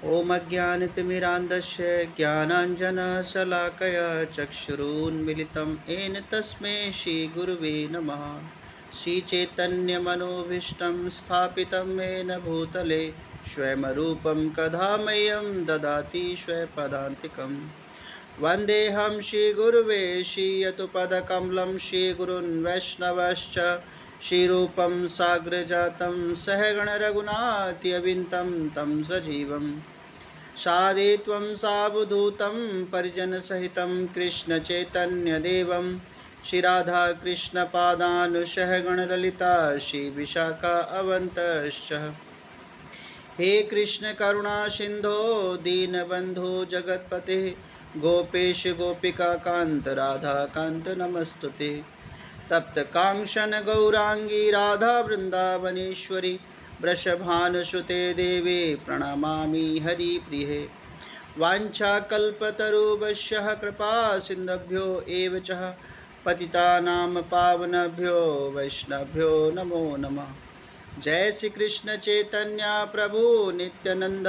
ओम अज्ञानतिमिरान्धस्य ज्ञानाञ्जनशलाकया चक्षुरुन्मिलितं येन तस्मै श्रीगुरुवे नमः। श्रीचैतन्यमनोभीष्टं स्थापितं येन भूतले स्वयं रूपं कदा मह्यं ददाति स्वपदान्तिकं। वन्देऽहं श्रीगुरुवे श्रीयतुपदकमलं श्रीगुरुन् वैष्णवश्च श्रीरूपं साग्रजातं सहगणरघुनाथयविन्तं तं सजीवम् सादित्वं सावधूतं परिजनसहितं कृष्णचैतन्यदेवं श्रीराधाकृष्णपादानुसहगणललिता श्रीविशाखा अवन्तश्च। हे कृष्ण करुणा सिन्धो दीनबन्धो जगत्पते गोपेश गोपिकान्त राधाकान्त नमस्तुते। तप्त कांचन गौरांगी राधा वृंदावनेश्वरी वृषभानुसुते देवे प्रणमामि हरिप्रिये। वाञ्छाकल्पतरुभ्यः कृपा सिन्धुभ्यो एव च पतितानां पावनेभ्यो वैष्णवेभ्यो नमो नमः। जय श्री कृष्ण चैतन्य प्रभु नित्यानंद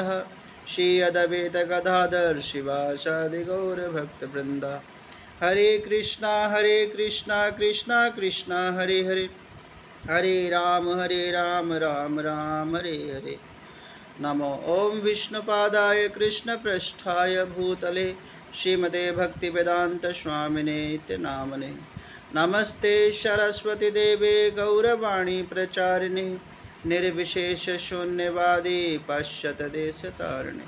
श्री अद्वैत गदाधर शिवासादि गौर भक्तवृंद। हरे कृष्णा कृष्णा कृष्णा हरे हरे, हरे राम राम राम हरे हरे। नमो ओम विष्णुपादाय कृष्ण पृष्ठाय भूतले श्रीमते भक्तिवेदांत स्वामिने इति नामने। नमस्ते सरस्वती देवे गौरवाणी प्रचारिणे निर्विशेष शून्यवादी पाश्चात्य देश तारिणे।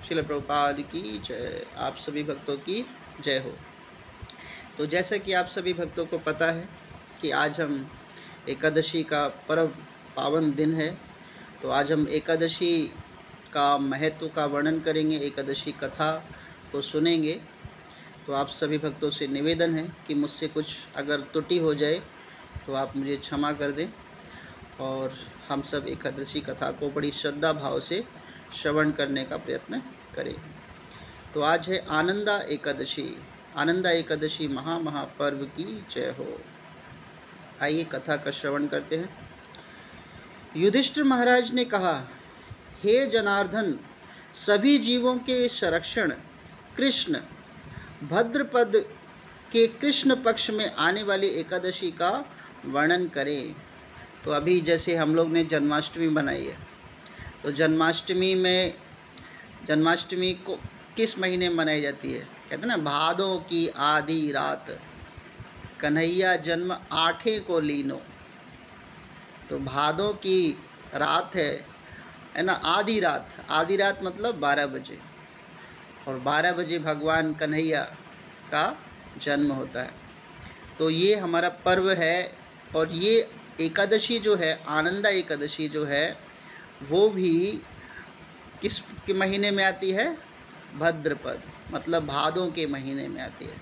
श्रील प्रभुपाद की जय। आप सभी भक्तों की जय हो। तो जैसा कि आप सभी भक्तों को पता है कि आज हम एकादशी का पर्व पावन दिन है, तो आज हम एकादशी का महत्व का वर्णन करेंगे, एकादशी कथा को सुनेंगे। तो आप सभी भक्तों से निवेदन है कि मुझसे कुछ अगर त्रुटि हो जाए तो आप मुझे क्षमा कर दें, और हम सब एकादशी कथा को बड़ी श्रद्धा भाव से श्रवण करने का प्रयत्न करें। तो आज है आनंदा एकादशी। आनंदा एकादशी महापर्व की जय हो। आइए कथा का श्रवण करते हैं। युधिष्ठिर महाराज ने कहा, हे जनार्दन, सभी जीवों के संरक्षण कृष्ण भद्रपद के कृष्ण पक्ष में आने वाली एकादशी का वर्णन करें। तो अभी जैसे हम लोग ने जन्माष्टमी बनाई है, तो जन्माष्टमी को किस महीने मनाई जाती है? कहते हैं ना, भादों की आधी रात कन्हैया जन्म आठे को लीनो। तो भादों की रात है ना, आधी रात मतलब 12 बजे, और 12 बजे भगवान कन्हैया का जन्म होता है। तो ये हमारा पर्व है। और ये एकादशी जो है, आनंदा एकादशी जो है, वो भी किस के महीने में आती है? भद्रपद, मतलब भादों के महीने में आती है।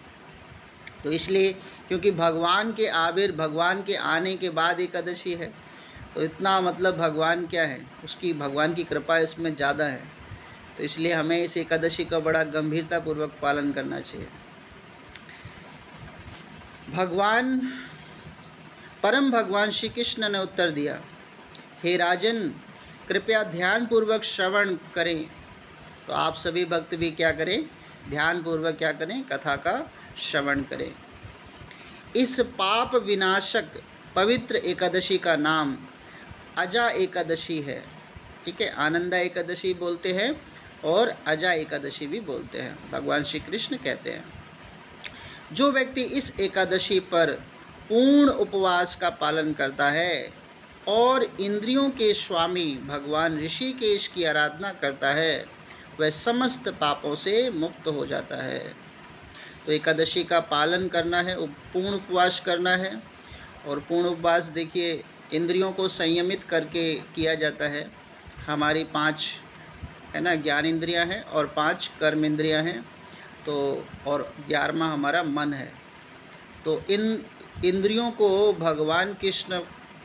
तो इसलिए क्योंकि भगवान के आने के बाद एकादशी है, तो इतना मतलब भगवान क्या है, उसकी भगवान की कृपा इसमें ज़्यादा है। तो इसलिए हमें इस एकादशी का बड़ा गंभीरतापूर्वक पालन करना चाहिए। परम भगवान श्री कृष्ण ने उत्तर दिया, हे राजन, कृपया ध्यान पूर्वक श्रवण करें। तो आप सभी भक्त भी क्या करें? ध्यान पूर्वक क्या करें? कथा का श्रवण करें। इस पाप विनाशक पवित्र एकादशी का नाम अजा एकादशी है। ठीक है, आनंदा एकादशी बोलते हैं और अजा एकादशी भी बोलते हैं, भगवान श्री कृष्ण कहते हैं। जो व्यक्ति इस एकादशी पर पूर्ण उपवास का पालन करता है और इंद्रियों के स्वामी भगवान ऋषिकेश की आराधना करता है, वह समस्त पापों से मुक्त हो जाता है। तो एकादशी का पालन करना है, पूर्ण उपवास करना है। और पूर्ण उपवास देखिए, इंद्रियों को संयमित करके किया जाता है। हमारी 5 है ना ज्ञान इंद्रियां हैं और 5 कर्म इंद्रियां हैं, तो और 11वां हमारा मन है। तो इन इंद्रियों को भगवान कृष्ण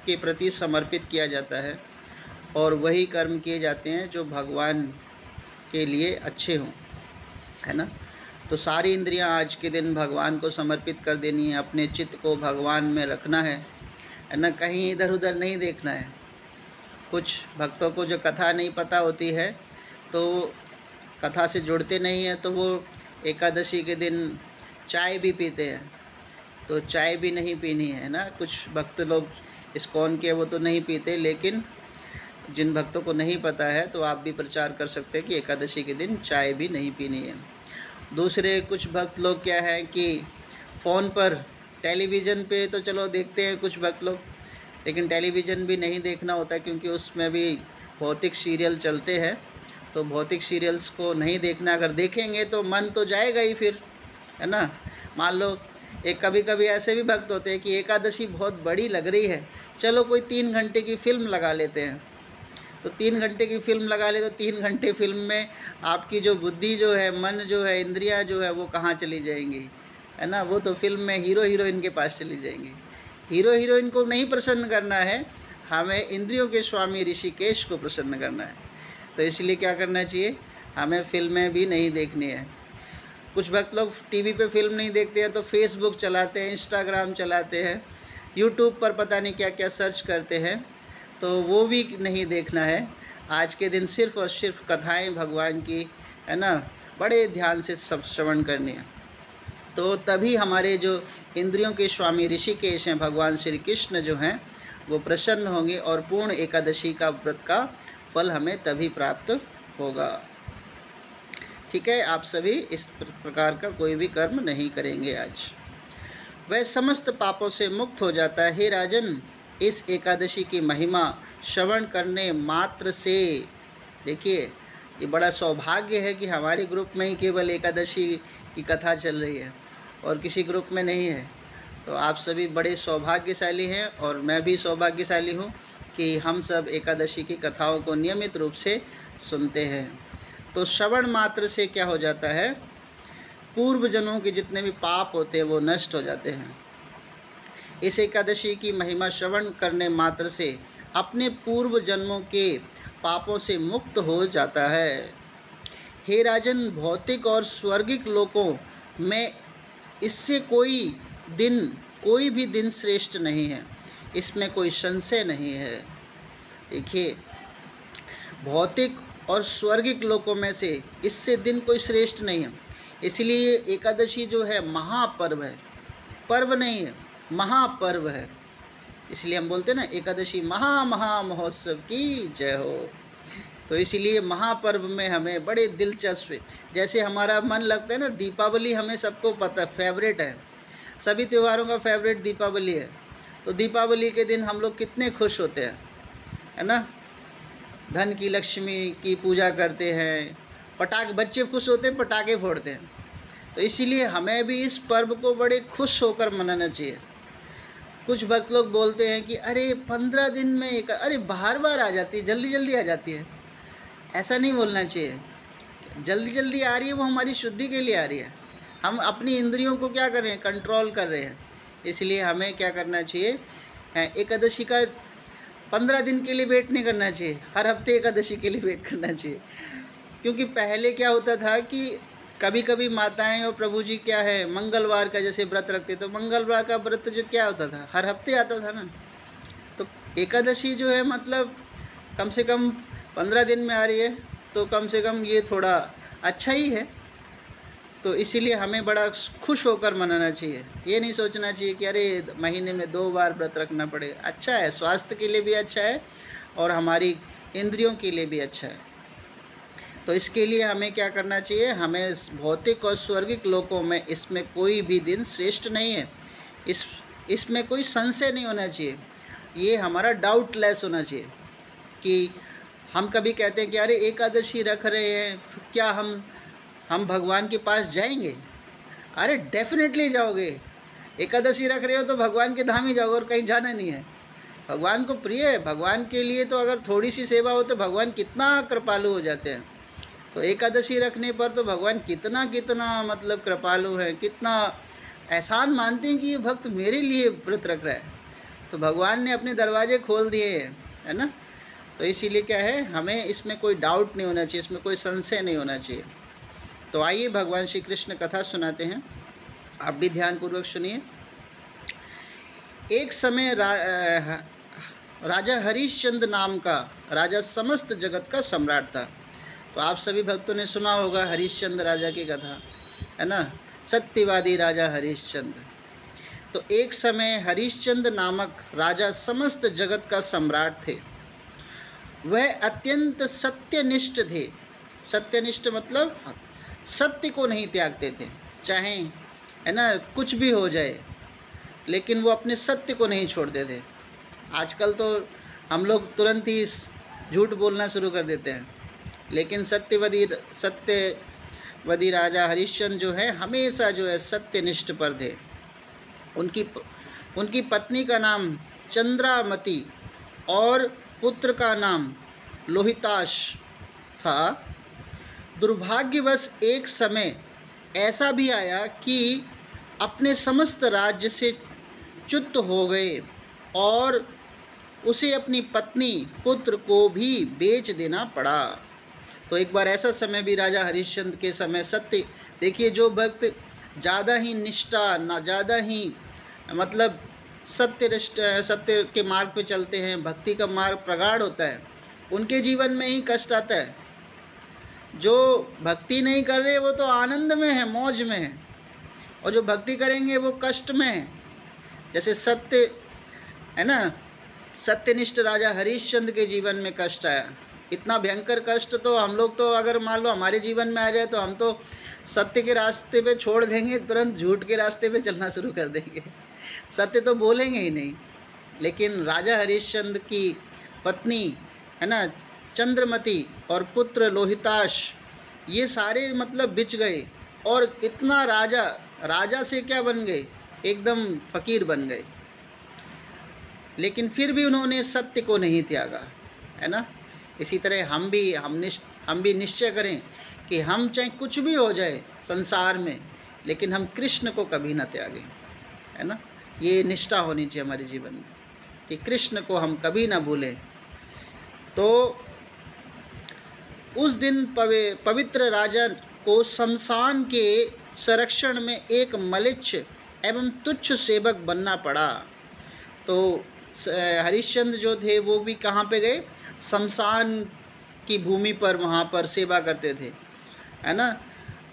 के प्रति समर्पित किया जाता है, और वही कर्म किए जाते हैं जो भगवान के लिए अच्छे हों, है ना। तो सारी इंद्रियां आज के दिन भगवान को समर्पित कर देनी है, अपने चित्त को भगवान में रखना है ना, कहीं इधर उधर नहीं देखना है। कुछ भक्तों को जो कथा नहीं पता होती है तो कथा से जुड़ते नहीं हैं, तो वो एकादशी के दिन चाय भी पीते हैं, तो चाय भी नहीं पीनी है ना। कुछ भक्त लोग इस्कॉन के वो तो नहीं पीते, लेकिन जिन भक्तों को नहीं पता है तो आप भी प्रचार कर सकते हैं कि एकादशी के दिन चाय भी नहीं पीनी है। दूसरे कुछ भक्त लोग क्या है कि फ़ोन पर टेलीविज़न पे तो चलो देखते हैं कुछ भक्त लोग, लेकिन टेलीविज़न भी नहीं देखना होता, क्योंकि उसमें भी भौतिक सीरियल चलते हैं, तो भौतिक सीरियल्स को नहीं देखना। अगर देखेंगे तो मन तो जाएगा ही फिर, है ना। मान लो एक कभी कभी ऐसे भी भक्त होते हैं कि एकादशी बहुत बड़ी लग रही है, चलो कोई 3 घंटे की फ़िल्म लगा लेते हैं, तो 3 घंटे की फ़िल्म लगा ले तो 3 घंटे फ़िल्म में आपकी जो बुद्धि जो है, मन जो है, इंद्रियां जो है वो कहाँ चली जाएंगी, है ना। वो तो फिल्म में हीरो हीरोइन के पास चली जाएंगी। हीरो हीरोइन को नहीं प्रसन्न करना है, हमें इंद्रियों के स्वामी ऋषिकेश को प्रसन्न करना है। तो इसलिए क्या करना चाहिए, हमें फिल्में भी नहीं देखनी है। कुछ भक्त लोग टीवी पे फिल्म नहीं देखते हैं तो फेसबुक चलाते हैं, इंस्टाग्राम चलाते हैं, यूट्यूब पर पता नहीं क्या क्या सर्च करते हैं, तो वो भी नहीं देखना है। आज के दिन सिर्फ़ और सिर्फ कथाएं भगवान की, है ना, बड़े ध्यान से सब श्रवण करनी है। तो तभी हमारे जो इंद्रियों के स्वामी ऋषिकेश हैं भगवान श्री कृष्ण जो हैं वो प्रसन्न होंगे, और पूर्ण एकादशी का व्रत का फल हमें तभी प्राप्त होगा। ठीक है, आप सभी इस प्रकार का कोई भी कर्म नहीं करेंगे आज। वह समस्त पापों से मुक्त हो जाता है। हे राजन, इस एकादशी की महिमा श्रवण करने मात्र से, देखिए ये बड़ा सौभाग्य है कि हमारे ग्रुप में ही केवल एकादशी की कथा चल रही है और किसी ग्रुप में नहीं है। तो आप सभी बड़े सौभाग्यशाली हैं, और मैं भी सौभाग्यशाली हूँ कि हम सब एकादशी की कथाओं को नियमित रूप से सुनते हैं। तो श्रवण मात्र से क्या हो जाता है, पूर्व जन्मों के जितने भी पाप होते हैं वो नष्ट हो जाते हैं। इस एकादशी की महिमा श्रवण करने मात्र से अपने पूर्व जन्मों के पापों से मुक्त हो जाता है। हे राजन, भौतिक और स्वर्गिक लोकों में इससे कोई भी दिन श्रेष्ठ नहीं है, इसमें कोई संशय नहीं है। देखिए, भौतिक और स्वर्गिक लोकों में से इससे दिन कोई श्रेष्ठ नहीं है। इसलिए एकादशी जो है महापर्व है, पर्व नहीं है, महापर्व है। इसलिए हम बोलते हैं ना, एकादशी महा महोत्सव की जय हो। तो इसीलिए महापर्व में हमें बड़े दिलचस्प, जैसे हमारा मन लगता है ना, दीपावली हमें सबको पता फेवरेट है, सभी त्योहारों का फेवरेट दीपावली है। तो दीपावली के दिन हम लोग कितने खुश होते हैं, है ना। धन की लक्ष्मी की पूजा करते हैं, पटाखे, बच्चे खुश होते हैं, पटाखे फोड़ते हैं। तो इसीलिए हमें भी इस पर्व को बड़े खुश होकर मनाना चाहिए। कुछ भक्त लोग बोलते हैं कि अरे 15 दिन में एक, अरे बार आ जाती है, जल्दी जल्दी आ जाती है। ऐसा नहीं बोलना चाहिए, जल्दी जल्दी आ रही है वो हमारी शुद्धि के लिए आ रही है। हम अपनी इंद्रियों को क्या कर रहे हैं, कंट्रोल कर रहे हैं। इसलिए हमें क्या करना चाहिए, एकादशी का 15 दिन के लिए वेट नहीं करना चाहिए, हर हफ्ते एकादशी के लिए वेट करना चाहिए। क्योंकि पहले क्या होता था कि कभी कभी माताएं और प्रभु जी क्या है मंगलवार का जैसे व्रत रखते, तो मंगलवार का व्रत जो क्या होता था, हर हफ्ते आता था ना। तो एकादशी जो है मतलब कम से कम 15 दिन में आ रही है, तो कम से कम ये थोड़ा अच्छा ही है। तो इसीलिए हमें बड़ा खुश होकर मनाना चाहिए। ये नहीं सोचना चाहिए कि अरे महीने में 2 बार व्रत रखना पड़ेगा। अच्छा है, स्वास्थ्य के लिए भी अच्छा है और हमारी इंद्रियों के लिए भी अच्छा है। तो इसके लिए हमें क्या करना चाहिए, हमें भौतिक और स्वर्गिक लोकों में इसमें कोई भी दिन श्रेष्ठ नहीं है, इसमें कोई संशय नहीं होना चाहिए। ये हमारा डाउटलेस होना चाहिए कि हम कभी कहते हैं कि अरे एकादशी रख रहे हैं, क्या हम भगवान के पास जाएंगे? अरे डेफिनेटली जाओगे। एकादशी रख रहे हो तो भगवान के धाम ही जाओगे और कहीं जाना नहीं है। भगवान को प्रिय है, भगवान के लिए तो अगर थोड़ी सी सेवा हो तो भगवान कितना कृपालु हो जाते हैं। तो एकादशी रखने पर तो भगवान कितना मतलब कृपालु है, कितना एहसान मानते हैं कि ये भक्त मेरे लिए व्रत रख रहा है। तो भगवान ने अपने दरवाजे खोल दिए हैं, है ना। तो इसीलिए क्या है, हमें इसमें कोई डाउट नहीं होना चाहिए, इसमें कोई संशय नहीं होना चाहिए। तो आइए भगवान श्री कृष्ण कथा सुनाते हैं, आप भी ध्यान पूर्वक सुनिए। एक समय राजा हरिश्चंद्र नाम का राजा समस्त जगत का सम्राट था। तो आप सभी भक्तों ने सुना होगा हरिश्चंद्र राजा की कथा, है ना, सत्यवादी राजा हरिश्चंद्र। तो एक समय हरिश्चंद्र नामक राजा समस्त जगत का सम्राट थे। वह अत्यंत सत्यनिष्ठ थे। सत्यनिष्ठ मतलब सत्य को नहीं त्यागते थे, चाहे, है ना, कुछ भी हो जाए, लेकिन वो अपने सत्य को नहीं छोड़ते थे। आजकल तो हम लोग तुरंत ही झूठ बोलना शुरू कर देते हैं, लेकिन सत्यवदी राजा हरिश्चंद्र जो है हमेशा जो है सत्यनिष्ठ पर थे। उनकी पत्नी का नाम चंद्रामती और पुत्र का नाम लोहिताश था। दुर्भाग्यवश एक समय ऐसा भी आया कि अपने समस्त राज्य से च्युत हो गए और उसे अपनी पत्नी पुत्र को भी बेच देना पड़ा। तो एक बार ऐसा समय भी राजा हरिश्चंद्र के समय सत्य, देखिए, जो भक्त ज़्यादा ही निष्ठा, ना ज़्यादा ही मतलब सत्य के मार्ग पे चलते हैं, भक्ति का मार्ग प्रगाढ़ होता है, उनके जीवन में ही कष्ट आता है। जो भक्ति नहीं कर रहे वो तो आनंद में है, मौज में है, और जो भक्ति करेंगे वो कष्ट में है। जैसे सत्य, है ना, सत्यनिष्ठ राजा हरिश्चंद्र के जीवन में कष्ट आया। इतना भयंकर कष्ट तो हम लोग तो अगर मान लो हमारे जीवन में आ जाए तो हम तो सत्य के रास्ते पे छोड़ देंगे, तुरंत झूठ के रास्ते पे चलना शुरू कर देंगे, सत्य तो बोलेंगे ही नहीं। लेकिन राजा हरिश्चंद्र की पत्नी, है ना, चंद्रमती और पुत्र लोहिताश, ये सारे मतलब बिच गए और इतना राजा से क्या बन गए, एकदम फकीर बन गए। लेकिन फिर भी उन्होंने सत्य को नहीं त्यागा, है ना। इसी तरह हम भी निश्चय करें कि हम चाहे कुछ भी हो जाए संसार में, लेकिन हम कृष्ण को कभी ना त्यागें, है ना। ये निष्ठा होनी चाहिए हमारे जीवन में कि कृष्ण को हम कभी ना भूलें। तो उस दिन पवित्र राजा को शमशान के संरक्षण में एक मलिच्छ एवं तुच्छ सेवक बनना पड़ा। तो हरिश्चंद्र जो थे वो भी कहाँ पे गए, शमशान की भूमि पर, वहाँ पर सेवा करते थे, है ना।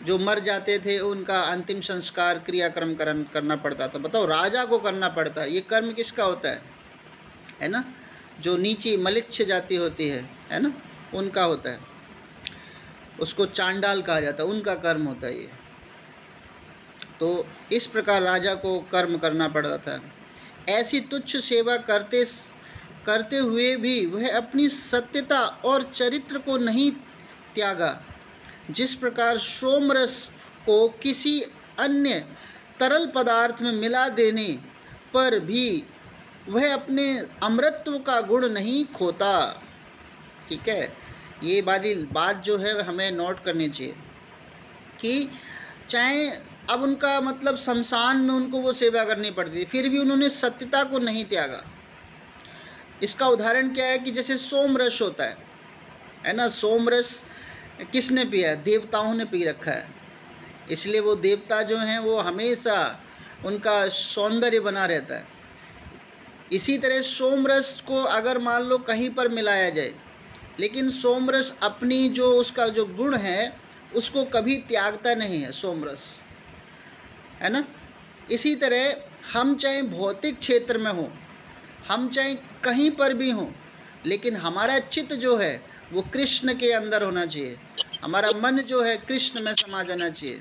जो मर जाते थे उनका अंतिम संस्कार क्रियाक्रम करना पड़ता था। बताओ, राजा को करना पड़ता है। ये कर्म किसका होता है ना, जो नीची मलिच्छ जाति होती है ना, उनका होता है। उसको चांडाल कहा जाता है, उनका कर्म होता है ये। तो इस प्रकार राजा को कर्म करना पड़ता था। ऐसी तुच्छ सेवा करते हुए भी वह अपनी सत्यता और चरित्र को नहीं त्यागा। जिस प्रकार सोमरस को किसी अन्य तरल पदार्थ में मिला देने पर भी वह अपने अमृतत्व का गुण नहीं खोता। ठीक है, ये बात जो है हमें नोट करनी चाहिए कि चाहे अब उनका मतलब शमशान में उनको वो सेवा करनी पड़ती थी, फिर भी उन्होंने सत्यता को नहीं त्यागा। इसका उदाहरण क्या है कि जैसे सोमरस होता है ना, सोमरस किसने पिया, देवताओं ने पी रखा है, इसलिए वो देवता जो हैं वो हमेशा उनका सौंदर्य बना रहता है। इसी तरह सोमरस को अगर मान लो कहीं पर मिलाया जाए, लेकिन सोमरस अपनी जो उसका जो गुण है उसको कभी त्यागता नहीं है सोमरस, है ना। इसी तरह हम चाहे भौतिक क्षेत्र में हो, हम चाहे कहीं पर भी हों, लेकिन हमारा चित्त जो है वो कृष्ण के अंदर होना चाहिए। हमारा मन जो है कृष्ण में समा जाना चाहिए।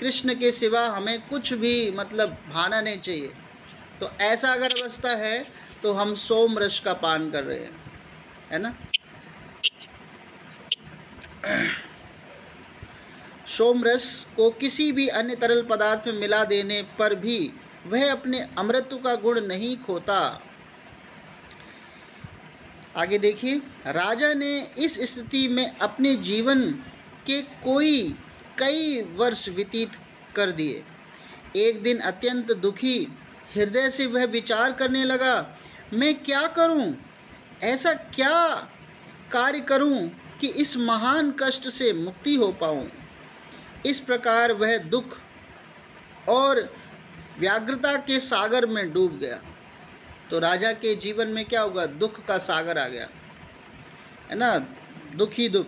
कृष्ण के सिवा हमें कुछ भी मतलब भाना नहीं चाहिए। तो ऐसा अगर अवस्था है तो हम सोमरस का पान कर रहे हैं, है ना। सोमरस को किसी भी अन्य तरल पदार्थ में मिला देने पर भी वह अपने अमृतत्व का गुण नहीं खोता। आगे देखिए, राजा ने इस स्थिति में अपने जीवन के कई वर्ष व्यतीत कर दिए। एक दिन अत्यंत दुखी हृदय से वह विचार करने लगा, मैं क्या करूं, ऐसा क्या कार्य करूं कि इस महान कष्ट से मुक्ति हो पाऊं। इस प्रकार वह दुख और व्याग्रता के सागर में डूब गया। तो राजा के जीवन में क्या होगा, दुख का सागर आ गया, है ना, दुख ही दुख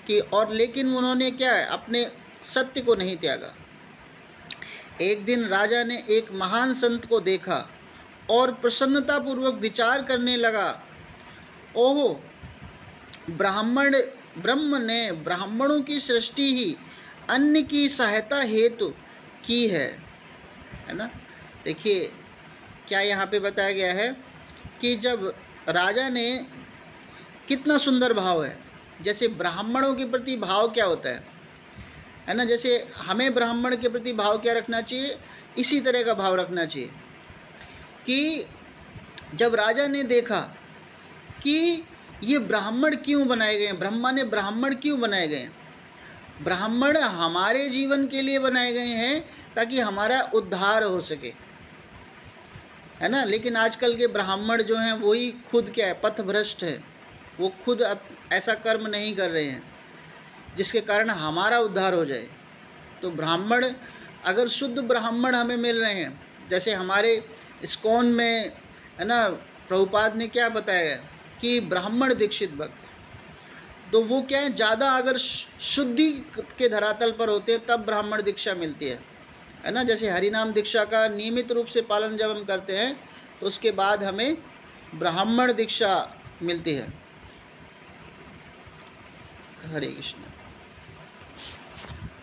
की। और लेकिन उन्होंने क्या है, अपने सत्य को नहीं त्यागा। एक दिन राजा ने एक महान संत को देखा और प्रसन्नतापूर्वक विचार करने लगा, ओहो, ब्रह्म ने ब्राह्मणों की सृष्टि ही अन्य की सहायता हेतु की है ना। देखिए क्या यहाँ पे बताया गया है कि जब राजा ने, कितना सुंदर भाव है, जैसे ब्राह्मणों के प्रति भाव क्या होता है ना, जैसे हमें ब्राह्मण के प्रति भाव क्या रखना चाहिए, इसी तरह का भाव रखना चाहिए कि जब राजा ने देखा कि ये ब्राह्मण क्यों बनाए गए हैं, ब्रह्मा ने ब्राह्मण क्यों बनाए गए हैं, ब्राह्मण हमारे जीवन के लिए बनाए गए हैं ताकि हमारा उद्धार हो सके, है ना। लेकिन आजकल के ब्राह्मण जो हैं वही खुद क्या है, पथभ्रष्ट है, वो खुद अब ऐसा कर्म नहीं कर रहे हैं जिसके कारण हमारा उद्धार हो जाए। तो ब्राह्मण, अगर शुद्ध ब्राह्मण हमें मिल रहे हैं, जैसे हमारे इस्कॉन में है ना, प्रभुपाद ने क्या बताया है कि ब्राह्मण दीक्षित भक्त, तो वो क्या है, ज़्यादा अगर शुद्धि के धरातल पर होते हैं तब ब्राह्मण दीक्षा मिलती है ना। जैसे हरिनाम दीक्षा का नियमित रूप से पालन जब हम करते हैं तो उसके बाद हमें ब्राह्मण दीक्षा मिलती है। हरे कृष्ण।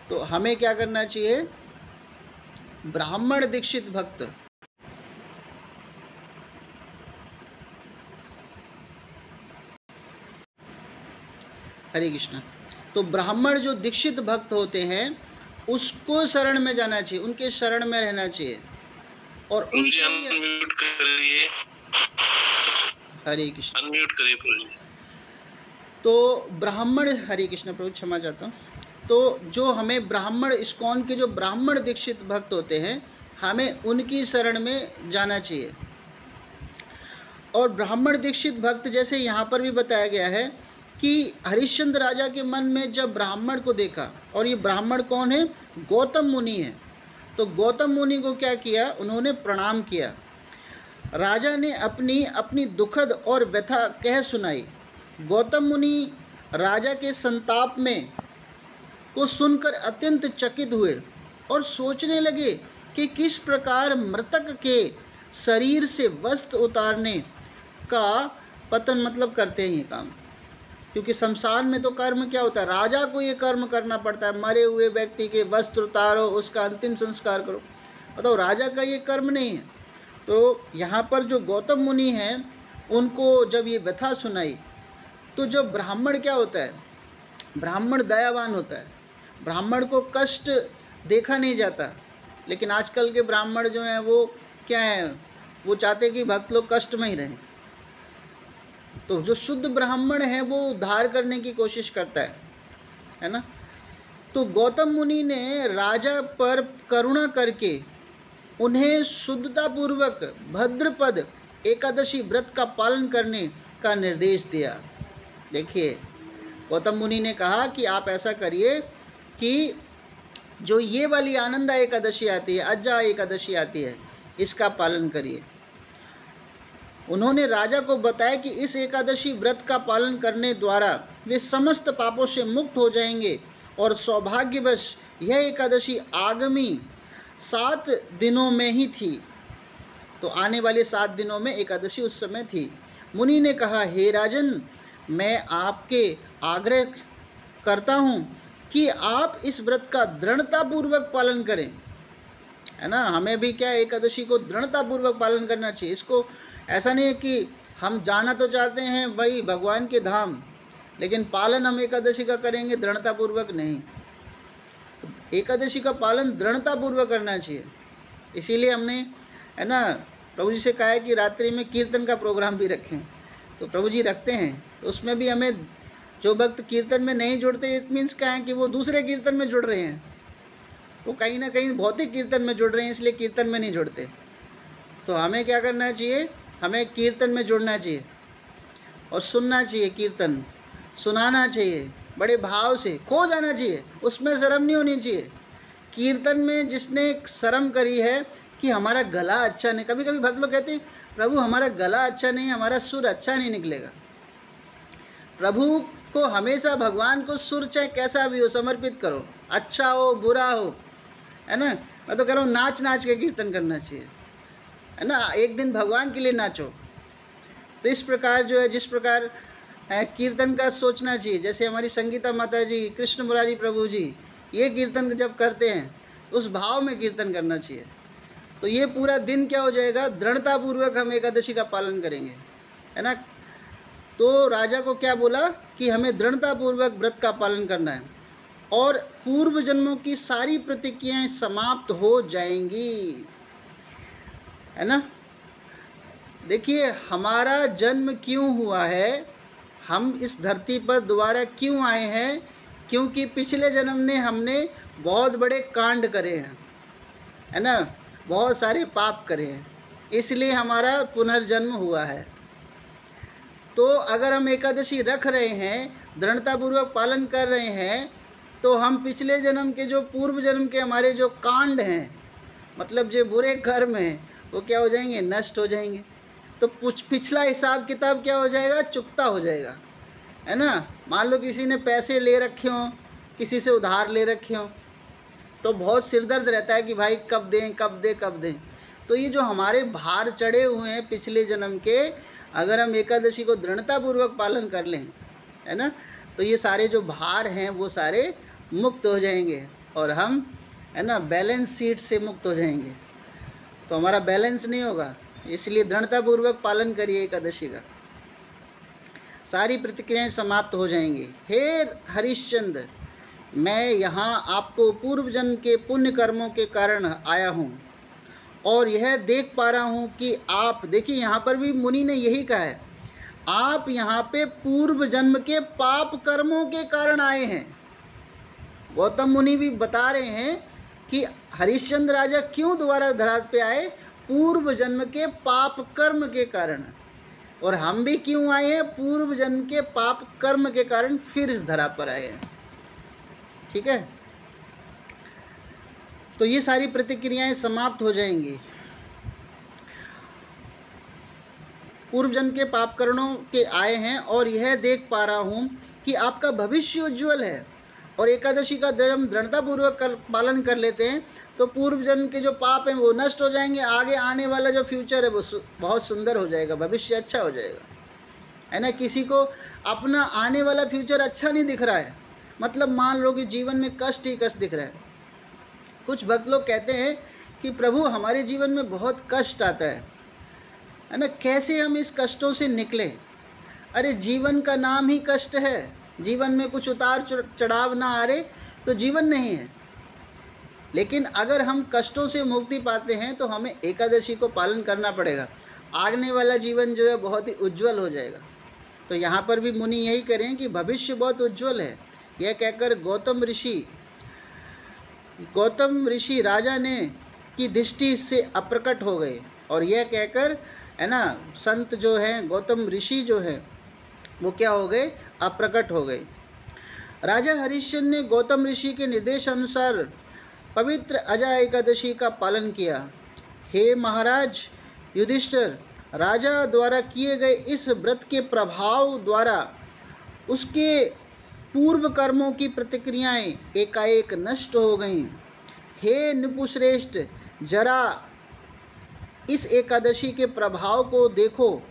तो हमें क्या करना चाहिए, ब्राह्मण दीक्षित भक्त, हरे कृष्ण। तो ब्राह्मण जो दीक्षित भक्त होते हैं उसको शरण में जाना चाहिए, उनके शरण में रहना चाहिए और अनम्यूट करिए, हरे कृष्ण, अनम्यूट करिए। तो ब्राह्मण, हरे कृष्ण प्रभु, क्षमा चाहता हूँ। तो जो हमें ब्राह्मण, इस्कॉन के जो ब्राह्मण दीक्षित भक्त होते हैं, हमें उनकी शरण में जाना चाहिए। और ब्राह्मण दीक्षित भक्त जैसे यहाँ पर भी बताया गया है कि हरिश्चंद्र राजा के मन में जब ब्राह्मण को देखा, और ये ब्राह्मण कौन है, गौतम मुनि है, तो गौतम मुनि को क्या किया, उन्होंने प्रणाम किया। राजा ने अपनी अपनी दुखद और व्यथा कह सुनाई। गौतम मुनि राजा के संताप में को सुनकर अत्यंत चकित हुए और सोचने लगे कि किस प्रकार मृतक के शरीर से वस्त्र उतारने का पतन मतलब करते हैं ये काम, क्योंकि शमशान में तो कर्म क्या होता है, राजा को ये कर्म करना पड़ता है, मरे हुए व्यक्ति के वस्त्र उतारो, उसका अंतिम संस्कार करो, बताओ राजा का ये कर्म नहीं है। तो यहाँ पर जो गौतम मुनि हैं उनको जब ये व्यथा सुनाई, तो जब ब्राह्मण क्या होता है, ब्राह्मण दयावान होता है, ब्राह्मण को कष्ट देखा नहीं जाता। लेकिन आजकल के ब्राह्मण जो हैं वो क्या है, वो चाहते कि भक्त लोग कष्ट में ही रहें। तो जो शुद्ध ब्राह्मण है वो उद्धार करने की कोशिश करता है ना। तो गौतम मुनि ने राजा पर करुणा करके उन्हें शुद्धतापूर्वक भद्रपद एकादशी व्रत का पालन करने का निर्देश दिया। देखिए गौतम मुनि ने कहा कि आप ऐसा करिए कि जो ये वाली आनंदा एकादशी आती है, अज्जा एकादशी आती है, इसका पालन करिए। उन्होंने राजा को बताया कि इस एकादशी व्रत का पालन करने द्वारा वे समस्त पापों से मुक्त हो जाएंगे और सौभाग्यवश यह एकादशी आगामी 7 दिनों में ही थी। तो आने वाले 7 दिनों में एकादशी उस समय थी। मुनि ने कहा, हे राजन, मैं आपके आग्रह करता हूँ कि आप इस व्रत का दृढ़तापूर्वक पालन करें, है ना। हमें भी क्या एकादशी को दृढ़तापूर्वक पालन करना चाहिए। इसको ऐसा नहीं है कि हम जाना तो चाहते हैं भाई भगवान के धाम, लेकिन पालन हम एकादशी का करेंगे दृढ़तापूर्वक नहीं। तो एकादशी का पालन दृढ़तापूर्वक करना चाहिए। इसीलिए हमने, है ना, प्रभु जी से कहा है कि रात्रि में कीर्तन का प्रोग्राम भी रखें, तो प्रभु जी रखते हैं। तो उसमें भी हमें, जो भक्त कीर्तन में नहीं जुड़ते, इट मीन्स क्या है कि वो दूसरे कीर्तन में जुड़ रहे हैं, वो कहीं ना कहीं भौतिक कीर्तन में जुड़ रहे हैं, इसलिए कीर्तन में नहीं जुड़ते। तो हमें क्या करना चाहिए, हमें कीर्तन में जुड़ना चाहिए और सुनना चाहिए, कीर्तन सुनाना चाहिए, बड़े भाव से खो जाना चाहिए, उसमें शर्म नहीं होनी चाहिए। कीर्तन में जिसने शर्म करी है कि हमारा गला अच्छा नहीं, कभी कभी भक्त लोग कहते हैं प्रभु हमारा गला अच्छा नहीं, हमारा सुर अच्छा नहीं निकलेगा। प्रभु को हमेशा, भगवान को सुर चाहे कैसा भी हो समर्पित करो, अच्छा हो बुरा हो, है ना। मैं तो कह रहा हूँ नाच नाच के कीर्तन करना चाहिए, है ना। एक दिन भगवान के लिए नाचो। तो इस प्रकार जो है, जिस प्रकार कीर्तन का सोचना चाहिए, जैसे हमारी संगीता माता जी, कृष्ण मुरारी प्रभु जी, ये कीर्तन जब करते हैं उस भाव में कीर्तन करना चाहिए। तो ये पूरा दिन क्या हो जाएगा, दृढ़तापूर्वक हम एकादशी का पालन करेंगे, है ना। तो राजा को क्या बोला कि हमें दृढ़तापूर्वक व्रत का पालन करना है और पूर्व जन्मों की सारी प्रतिक्रियाएं समाप्त हो जाएंगी, है ना। देखिए हमारा जन्म क्यों हुआ है, हम इस धरती पर दोबारा क्यों आए हैं, क्योंकि पिछले जन्म ने हमने बहुत बड़े कांड करे हैं, है ना, बहुत सारे पाप करे हैं, इसलिए हमारा पुनर्जन्म हुआ है। तो अगर हम एकादशी रख रहे हैं, दृढ़तापूर्वक पालन कर रहे हैं, तो हम पिछले जन्म के, जो पूर्व जन्म के हमारे जो कांड हैं, मतलब जो बुरे कर्म हैं, वो क्या हो जाएंगे, नष्ट हो जाएंगे। तो पिछला हिसाब किताब क्या हो जाएगा, चुकता हो जाएगा, है ना। मान लो किसी ने पैसे ले रखे हों, किसी से उधार ले रखे हों, तो बहुत सिरदर्द रहता है कि भाई कब दें कब दें कब दें। तो ये जो हमारे भार चढ़े हुए हैं पिछले जन्म के, अगर हम एकादशी को दृढ़तापूर्वक पालन कर लें, है ना, तो ये सारे जो भार हैं वो सारे मुक्त हो जाएंगे और हम, है ना, बैलेंस शीट से मुक्त हो जाएंगे। तो हमारा बैलेंस नहीं होगा, इसलिए दृढ़तापूर्वक पालन करिए एकादशी का, सारी प्रतिक्रियाएं समाप्त हो जाएंगी। हे हरिश्चंद्र, मैं यहाँ आपको पूर्व जन्म के पुण्य कर्मों के कारण आया हूँ और यह देख पा रहा हूँ कि आप, देखिए यहाँ पर भी मुनि ने यही कहा है, आप यहाँ पे पूर्व जन्म के पाप कर्मों के कारण आए हैं। गौतम मुनि भी बता रहे हैं कि हरिश्चंद्र राजा क्यों दोबारा धरातल पे आए, पूर्व जन्म के पाप कर्म के कारण। और हम भी क्यों आए हैं, पूर्व जन्म के पाप कर्म के कारण फिर इस धरा पर आए हैं। ठीक है, तो ये सारी प्रतिक्रियाएं समाप्त हो जाएंगी। पूर्व जन्म के पाप कर्मों के आए हैं और यह देख पा रहा हूं कि आपका भविष्य उज्ज्वल है। और एकादशी का दृढ़तापूर्वक पालन कर लेते हैं तो पूर्व जन्म के जो पाप हैं वो नष्ट हो जाएंगे, आगे आने वाला जो फ्यूचर है वो बहुत सुंदर हो जाएगा, भविष्य अच्छा हो जाएगा, है ना। किसी को अपना आने वाला फ्यूचर अच्छा नहीं दिख रहा है, मतलब मान लो कि जीवन में कष्ट ही कष्ट दिख रहा है। कुछ भक्त लोग कहते हैं कि प्रभु हमारे जीवन में बहुत कष्ट आता है ना, कैसे हम इस कष्टों से निकलें। अरे जीवन का नाम ही कष्ट है, जीवन में कुछ उतार चढ़ाव ना आ रहे तो जीवन नहीं है। लेकिन अगर हम कष्टों से मुक्ति पाते हैं तो हमें एकादशी को पालन करना पड़ेगा, आने वाला जीवन जो है बहुत ही उज्जवल हो जाएगा। तो यहाँ पर भी मुनि यही करें कि भविष्य बहुत उज्जवल है। यह कहकर गौतम ऋषि राजा ने की दृष्टि से अप्रकट हो गए। और यह कहकर, है ना, संत जो हैं, गौतम ऋषि जो हैं, वो क्या हो गए, अप्रकट हो गए। राजा हरिश्चंद्र ने गौतम ऋषि के निर्देश अनुसार पवित्र अजा एकादशी का पालन किया। हे महाराज युधिष्ठिर, राजा द्वारा किए गए इस व्रत के प्रभाव द्वारा उसके पूर्व कर्मों की प्रतिक्रियाएं एकाएक नष्ट हो गईं। हे नृपुश्रेष्ठ, जरा इस एकादशी के प्रभाव को देखो,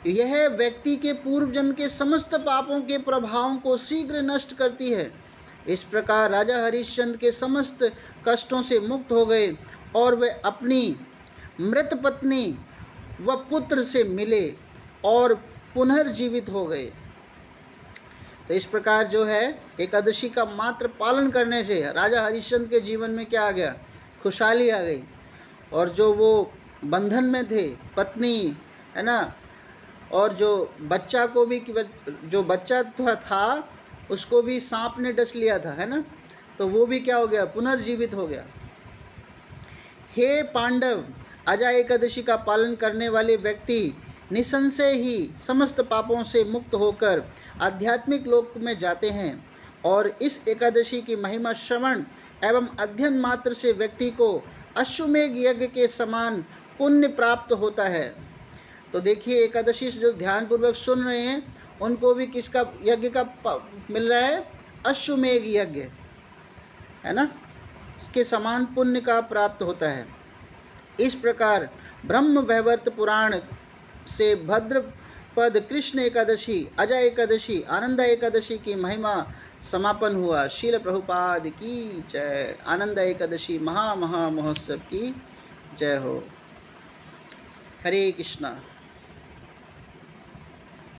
यह व्यक्ति के पूर्व जन्म के समस्त पापों के प्रभावों को शीघ्र नष्ट करती है। इस प्रकार राजा हरिश्चंद्र के समस्त कष्टों से मुक्त हो गए और वे अपनी मृत पत्नी व पुत्र से मिले और पुनर्जीवित हो गए। तो इस प्रकार जो है एकादशी का मात्र पालन करने से राजा हरिश्चंद्र के जीवन में क्या आ गया, खुशहाली आ गई। और जो वो बंधन में थे, पत्नी, है ना, और जो बच्चा को भी, जो बच्चा था उसको भी सांप ने डस लिया था, है ना, तो वो भी क्या हो गया, पुनर्जीवित हो गया। हे पांडव, अजा एकादशी का पालन करने वाले व्यक्ति निसंशय ही समस्त पापों से मुक्त होकर आध्यात्मिक लोक में जाते हैं और इस एकादशी की महिमा श्रवण एवं अध्ययन मात्र से व्यक्ति को अश्वमेध यज्ञ के समान पुण्य प्राप्त होता है। तो देखिए, एकादशी से जो ध्यानपूर्वक सुन रहे हैं उनको भी किसका यज्ञ का मिल रहा है? अश्वमेध यज्ञ, है ना, इसके समान पुण्य का प्राप्त होता है। इस प्रकार ब्रह्म वैवर्त पुराण से भद्रपद कृष्ण एकादशी, अजय एकादशी, आनंद एकादशी की महिमा समापन हुआ। श्रील प्रभुपाद की जय। आनंद एकादशी महा महोत्सव की जय हो। हरे कृष्णा।